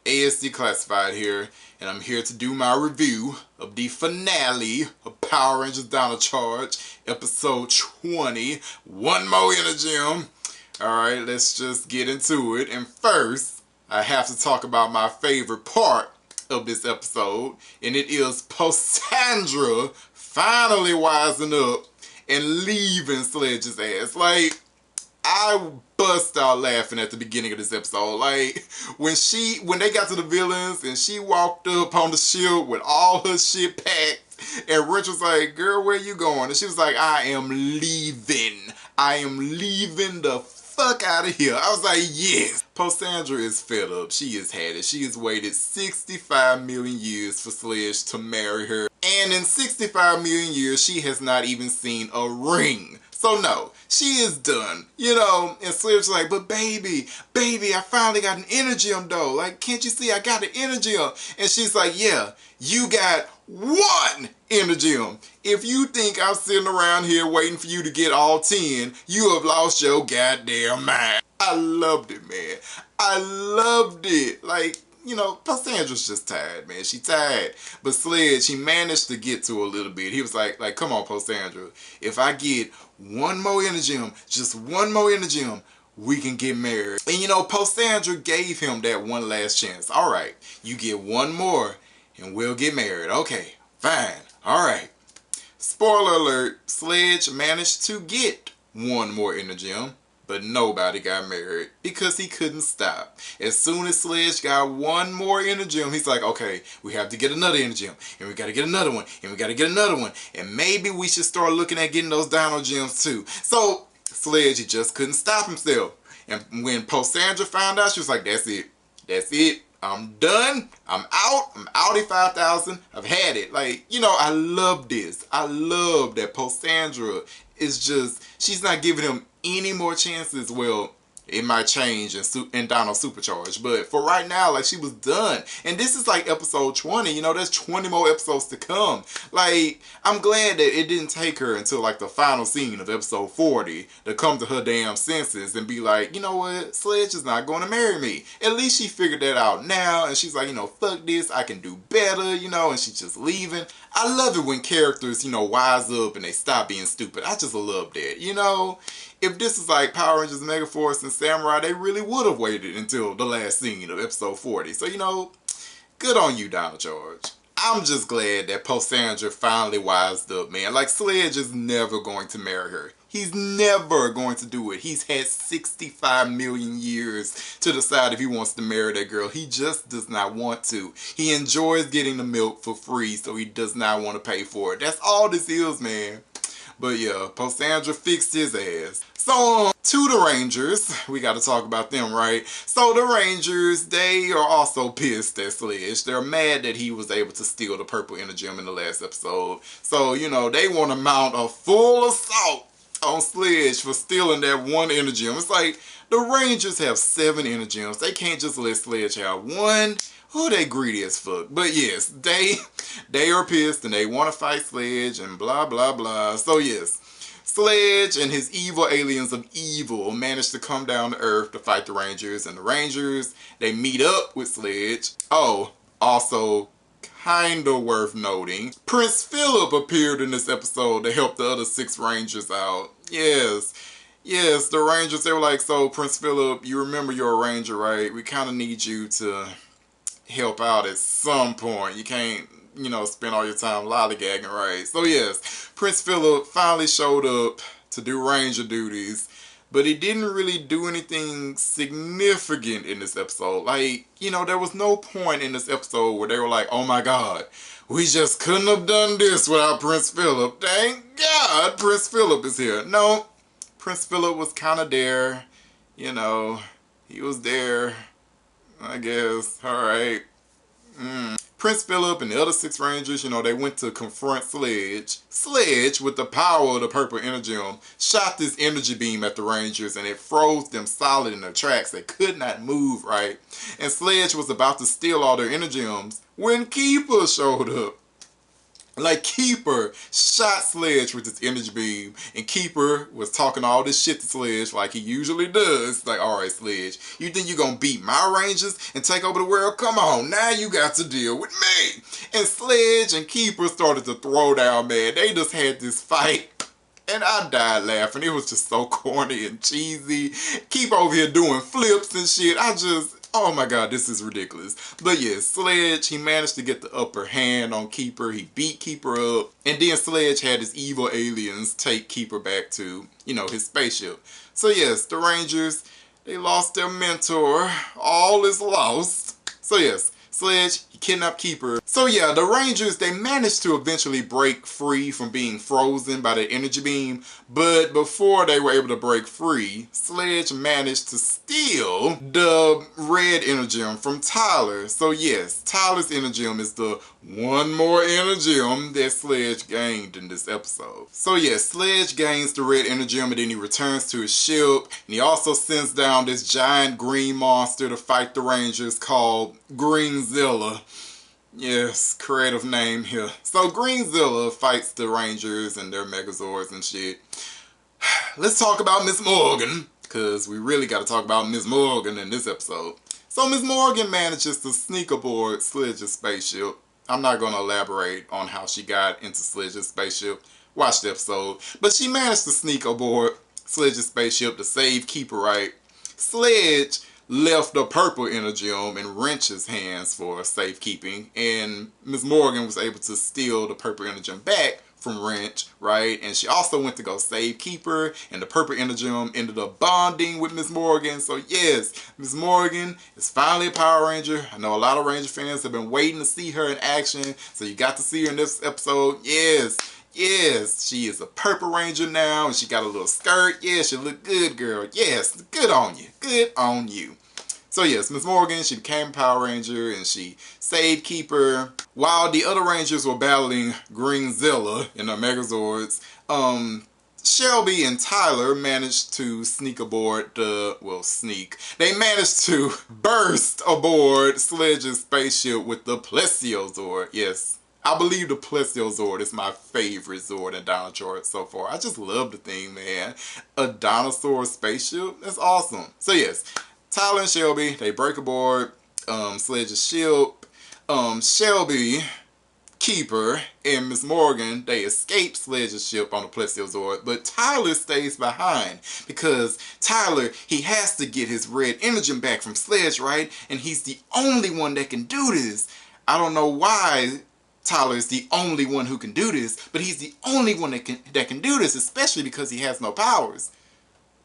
ASD Classified here, and I'm here to do my review of the finale of Power Rangers Dino Charge, episode 20, One More in the Gym. Alright, let's just get into it. And first, I have to talk about my favorite part of this episode, and it is Poisandra finally wising up and leaving Sledge's ass. Like, I bust out laughing at the beginning of this episode. Like, when they got to the villains and she walked up on the ship with all her shit packed, and Rich was like, girl, where you going? And she was like, I am leaving. I am leaving the fuck out of here. I was like, yes. Poisandra is fed up. She has had it. She has waited 65 million years for Sledge to marry her. And in 65 million years, she has not even seen a ring. So no, she is done, you know. And Sledge's like, but baby, I finally got an energy though. Like, can't you see I got an energy? And she's like, yeah, you got one energy. If you think I'm sitting around here waiting for you to get all 10, you have lost your goddamn mind. I loved it, man. I loved it. Like, you know, Poisandra's just tired, man. She tired. But Sledge, he managed to get to her a little bit. He was like, come on, Poisandra. If I get one more in the gym, just one more in the gym, we can get married. And you know, Poisandra gave him that one last chance. All right, you get one more and we'll get married. Okay, fine. All right. Spoiler alert, Sledge managed to get one more in the gym, but nobody got married because he couldn't stop. As soon as Sledge got one more in the gym, he's like, okay, we have to get another in the gym, and we got to get another one, and we got to get another one, and maybe we should start looking at getting those Dino gyms too. So Sledge, he just couldn't stop himself. And when Poisandra found out, she was like, that's it. That's it. I'm done. I'm out. I'm outie 5,000. I've had it. Like, you know, I love this. I love that Poisandra is just, she's not giving him any more chances. Well, it might change in Dino Supercharged, but for right now, like, she was done. And this is like episode 20, you know, there's 20 more episodes to come. Like, I'm glad that it didn't take her until like the final scene of episode 40 to come to her damn senses and be like, you know what, Sledge is not going to marry me. At least she figured that out now, and she's like, you know, fuck this, I can do better, you know, and she's just leaving. I love it when characters, you know, wise up and they stop being stupid. I just love that, you know. If this is like Power Rangers, Megaforce, and Samurai, they really would have waited until the last scene of episode 40. So, you know, good on you, Dino Charge. I'm just glad that Poisandra finally wised up, man. Like, Sledge is never going to marry her. He's never going to do it. He's had 65 million years to decide if he wants to marry that girl. He just does not want to. He enjoys getting the milk for free, so he does not want to pay for it. That's all this is, man. But yeah, Poisandra fixed his ass. So, to the Rangers, we got to talk about them, right? So the Rangers, they are also pissed at Sledge. They're mad that he was able to steal the purple energy in the last episode. So, you know, they want to mount a full assault on Sledge for stealing that one energy. It's like, the Rangers have 7 energy. They can't just let Sledge have one. Oh, they greedy as fuck. But yes, they are pissed and they want to fight Sledge and blah, blah, blah. So yes, Sledge and his evil aliens of evil managed to come down to Earth to fight the Rangers. And the Rangers, they meet up with Sledge. Oh, also, kinda worth noting, Prince Philip appeared in this episode to help the other 6 Rangers out. Yes, the Rangers, they were like, so Prince Philip, you remember you're a Ranger, right? We kind of need you to help out at some point. You can't, you know, spend all your time lollygagging, right? So yes, Prince Philip finally showed up to do Ranger duties, but he didn't really do anything significant in this episode. Like, you know, there was no point in this episode where they were like, oh my god, we just couldn't have done this without Prince Philip. Thank God Prince Philip is here. No, Prince Philip was kind of there, you know, he was there, I guess. Alright. Prince Philip and the other 6 Rangers, you know, they went to confront Sledge. Sledge, with the power of the purple energy, shot this energy beam at the Rangers and it froze them solid in their tracks. They could not move, right? And Sledge was about to steal all their energy when Keeper showed up. Like, Keeper shot Sledge with his energy beam, and Keeper was talking all this shit to Sledge like he usually does. Like, alright, Sledge, you think you're gonna beat my Rangers and take over the world? Come on, now you got to deal with me. And Sledge and Keeper started to throw down, man. They just had this fight. And I died laughing. It was just so corny and cheesy. Keeper over here doing flips and shit. Oh my god, this is ridiculous. But yeah, Sledge, he managed to get the upper hand on Keeper. He beat Keeper up. And then Sledge had his evil aliens take Keeper back to, his spaceship. So yes, the Rangers, they lost their mentor. All is lost. So yes, Sledge, he kidnapped Keeper. So yeah, the Rangers, they managed to eventually break free from being frozen by the energy beam. But before they were able to break free, Sledge managed to steal the red energem from Tyler. So yes, Tyler's energem is the one more energem that Sledge gained in this episode. So yes, Sledge gains the red energem and then he returns to his ship. And he also sends down this giant green monster to fight the Rangers called Greenzilla. Yes, creative name here. So Greenzilla fights the Rangers and their Megazords and shit. Let's talk about Miss Morgan, because we really got to talk about Miss Morgan in this episode. So Miss Morgan manages to sneak aboard Sledge's spaceship. I'm not going to elaborate on how she got into Sledge's spaceship. Watch the episode. But she managed to sneak aboard Sledge's spaceship to save Keeper, right? Sledge left the purple energem in Wrench's hands for safekeeping, and Miss Morgan was able to steal the purple energem back from Wrench, right? And she also went to go save Keeper, and the purple energem ended up bonding with Miss Morgan. So yes, Miss Morgan is finally a Power Ranger. I know a lot of Ranger fans have been waiting to see her in action, so you got to see her in this episode. Yes, she is a Purple Ranger now, and she got a little skirt. Yes, she look good, girl. Yes, good on you. Good on you. So yes, Miss Morgan, she became a Power Ranger, and she saved Keeper. While the other Rangers were battling Greenzilla in their Megazords, Shelby and Tyler managed to sneak aboard They managed to burst aboard Sledge's spaceship with the Plesiozord. Yes, I believe the Plesiozord is my favorite Zord in Dino Chart so far. I just love the thing, man. A dinosaur spaceship? That's awesome. So yes, Tyler and Shelby, they break aboard Sledge's ship. Shelby, Keeper, and Miss Morgan, they escape Sledge's ship on the Plesiozord, but Tyler stays behind because Tyler, he has to get his red energem back from Sledge, right? And he's the only one that can do this. I don't know why Tyler is the only one who can do this, but he's the only one that can do this, especially because he has no powers.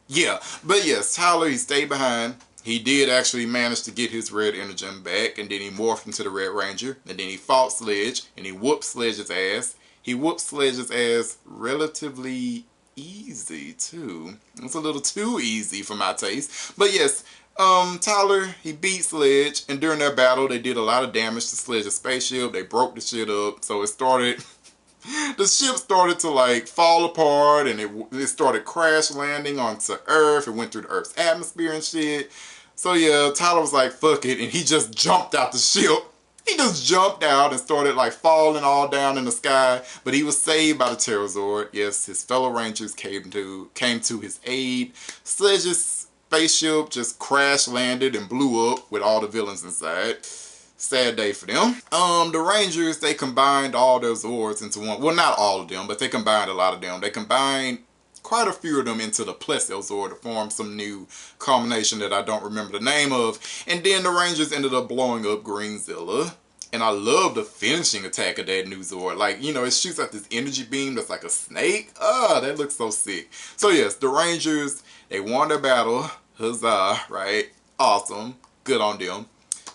Yeah, but yes, Tyler, he stayed behind. He did actually manage to get his red energem back, and then he morphed into the Red Ranger, and then he fought Sledge, and he whooped Sledge's ass. He whooped Sledge's ass relatively easy, too. It's a little too easy for my taste. But yes, Tyler, he beat Sledge, and during their battle, they did a lot of damage to Sledge's spaceship. They broke the shit up, so it started... the ship started to like fall apart, and it started crash landing onto Earth. It went through the Earth's atmosphere and shit. So yeah, Tyler was like, fuck it, and he just jumped out the ship. He just jumped out and started like falling all down in the sky, but he was saved by the Pterazord. Yes, his fellow Rangers came to his aid. Sledge's spaceship just crash landed and blew up with all the villains inside. Sad day for them. The Rangers, they combined all their Zords into one. Well, not all of them, but they combined a lot of them. They combined quite a few of them into the Plesiozord to form some new combination that I don't remember the name of. And then the Rangers ended up blowing up Greenzilla. And I love the finishing attack of that new Zord. Like, it shoots out this energy beam that's like a snake. That looks so sick. So yes, the Rangers, they won their battle. Huzzah, right? Awesome. Good on them.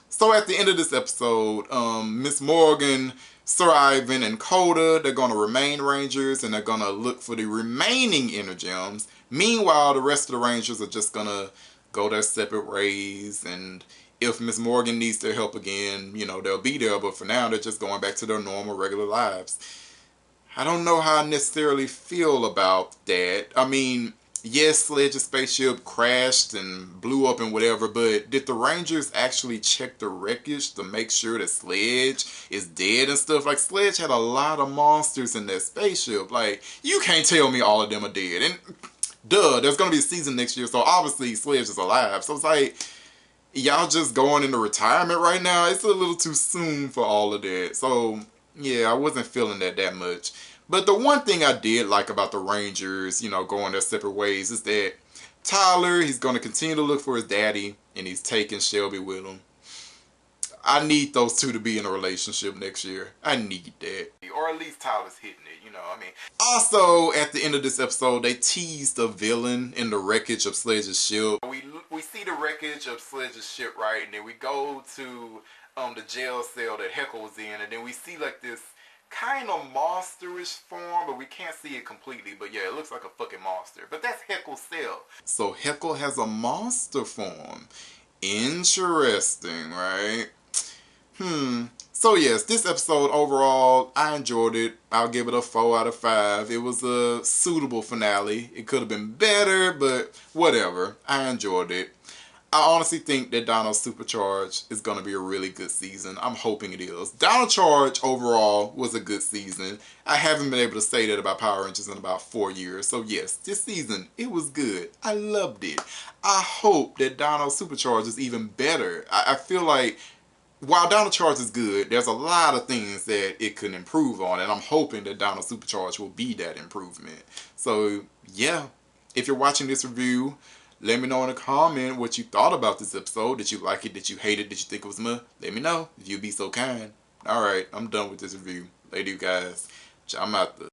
So at the end of this episode, Miss Morgan, Sir Ivan, and Coda, they're going to remain Rangers, and they're going to look for the remaining Energems. Meanwhile, the rest of the Rangers are just going to go their separate ways, and if Miss Morgan needs their help again, they'll be there, but for now, they're just going back to their normal, regular lives. I don't know how I necessarily feel about that. I mean, yes, Sledge's spaceship crashed and blew up and whatever, but did the Rangers actually check the wreckage to make sure that Sledge is dead and stuff? Like, Sledge had a lot of monsters in that spaceship. Like, you can't tell me all of them are dead. And duh, there's gonna be a season next year, so obviously Sledge is alive. So it's like, y'all just going into retirement right now? It's a little too soon for all of that. So yeah, I wasn't feeling that much. But the one thing I did like about the Rangers, you know, going their separate ways, is that Tyler, he's going to continue to look for his daddy, and he's taking Shelby with him. I need those two to be in a relationship next year. I need that. Or at least Tyler's hitting it, you know what I mean? Also, at the end of this episode, they teased the villain in the wreckage of Sledge's ship. We see the wreckage of Sledge's ship, right? And then we go to the jail cell that Heckle was in, and then we see like this kind of monsterish form, but we can't see it completely. But yeah, it looks like a fucking monster. But that's Heckle's cell. So Heckle has a monster form. Interesting, right? So yes, this episode overall, I enjoyed it. I'll give it a 4 out of 5. It was a suitable finale. It could have been better, but whatever. I enjoyed it. I honestly think that Dino Supercharged is going to be a really good season. I'm hoping it is. Dino Charge overall was a good season. I haven't been able to say that about Power Rangers in about 4 years. So yes, this season, it was good. I loved it. I hope that Dino Supercharged is even better. I feel like while Dino Charge is good, there's a lot of things that it could improve on, and I'm hoping that Dino Supercharge will be that improvement. So, yeah, if you're watching this review, let me know in a comment what you thought about this episode. Did you like it? Did you hate it? Did you think it was meh? Let me know if you'd be so kind. Alright, I'm done with this review. Later, you guys. I'm out the